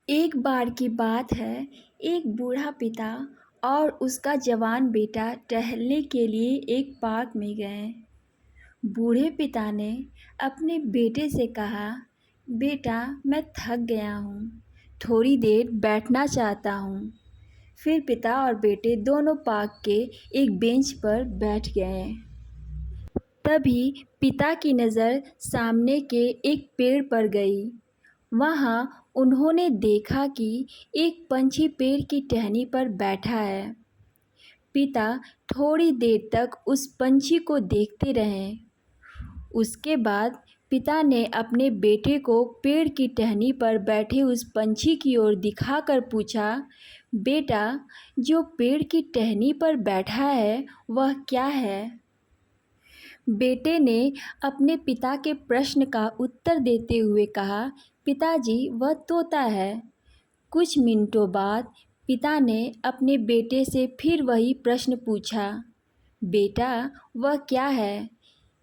एक बार की बात है। एक बूढ़ा पिता और उसका जवान बेटा टहलने के लिए एक पार्क में गए। बूढ़े पिता ने अपने बेटे से कहा, बेटा मैं थक गया हूँ, थोड़ी देर बैठना चाहता हूँ। फिर पिता और बेटे दोनों पार्क के एक बेंच पर बैठ गए। तभी पिता की नज़र सामने के एक पेड़ पर गई। वहाँ उन्होंने देखा कि एक पंछी पेड़ की टहनी पर बैठा है। पिता थोड़ी देर तक उस पंछी को देखते रहे। उसके बाद पिता ने अपने बेटे को पेड़ की टहनी पर बैठे उस पंछी की ओर दिखाकर पूछा, बेटा जो पेड़ की टहनी पर बैठा है वह क्या है? बेटे ने अपने पिता के प्रश्न का उत्तर देते हुए कहा, पिताजी वह तोता है। कुछ मिनटों बाद पिता ने अपने बेटे से फिर वही प्रश्न पूछा, बेटा वह क्या है?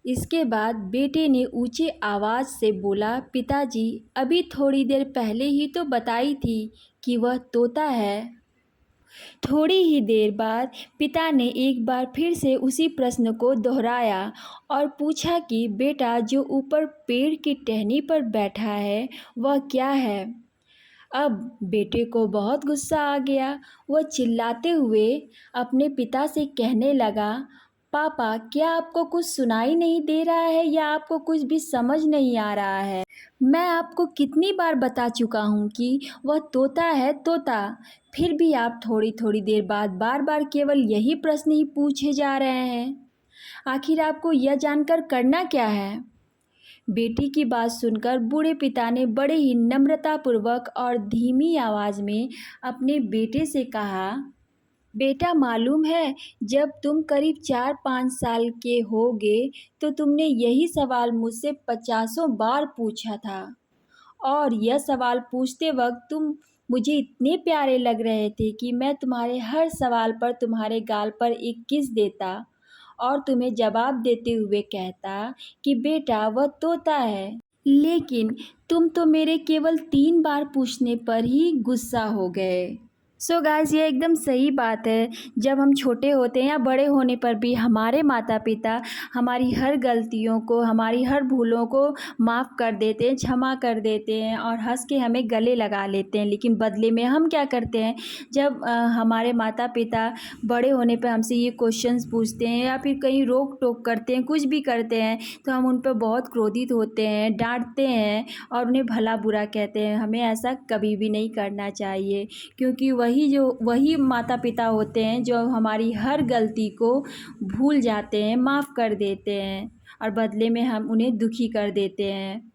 इसके बाद बेटे ने ऊंचे आवाज़ से बोला, पिताजी अभी थोड़ी देर पहले ही तो बताई थी कि वह तोता है। थोड़ी ही देर बाद पिता ने एक बार फिर से उसी प्रश्न को दोहराया और पूछा कि बेटा जो ऊपर पेड़ की टहनी पर बैठा है वह क्या है? अब बेटे को बहुत गुस्सा आ गया। वह चिल्लाते हुए अपने पिता से कहने लगा, पापा क्या आपको कुछ सुनाई नहीं दे रहा है या आपको कुछ भी समझ नहीं आ रहा है? मैं आपको कितनी बार बता चुका हूँ कि वह तोता है तोता, फिर भी आप थोड़ी थोड़ी देर बाद बार बार केवल यही प्रश्न ही पूछे जा रहे हैं। आखिर आपको यह जानकर करना क्या है? बेटी की बात सुनकर बूढ़े पिता ने बड़े ही नम्रतापूर्वक और धीमी आवाज़ में अपने बेटे से कहा, बेटा मालूम है जब तुम करीब 4-5 साल के होगे तो तुमने यही सवाल मुझसे 50 बार पूछा था और यह सवाल पूछते वक्त तुम मुझे इतने प्यारे लग रहे थे कि मैं तुम्हारे हर सवाल पर तुम्हारे गाल पर एक किस देता और तुम्हें जवाब देते हुए कहता कि बेटा वह तोता है। लेकिन तुम तो मेरे केवल 3 बार पूछने पर ही गुस्सा हो गए। सो गाइस ये एकदम सही बात है। जब हम छोटे होते हैं या बड़े होने पर भी हमारे माता पिता हमारी हर गलतियों को, हमारी हर भूलों को माफ़ कर देते हैं, क्षमा कर देते हैं और हंस के हमें गले लगा लेते हैं। लेकिन बदले में हम क्या करते हैं, जब हमारे माता पिता बड़े होने पर हमसे ये क्वेश्चंस पूछते हैं या फिर कहीं रोक टोक करते हैं, कुछ भी करते हैं, तो हम उन पर बहुत क्रोधित होते हैं, डांटते हैं और उन्हें भला बुरा कहते हैं। हमें ऐसा कभी भी नहीं करना चाहिए, क्योंकि वही माता पिता होते हैं जो हमारी हर गलती को भूल जाते हैं, माफ़ कर देते हैं और बदले में हम उन्हें दुखी कर देते हैं।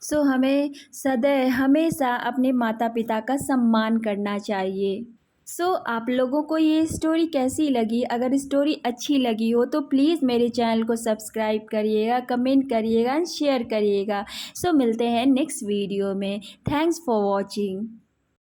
सो हमें सदैव हमेशा अपने माता पिता का सम्मान करना चाहिए। सो आप लोगों को ये स्टोरी कैसी लगी? अगर स्टोरी अच्छी लगी हो तो प्लीज़ मेरे चैनल को सब्सक्राइब करिएगा, कमेंट करिएगा एंड शेयर करिएगा। सो मिलते हैं नेक्स्ट वीडियो में। Thanks for watching.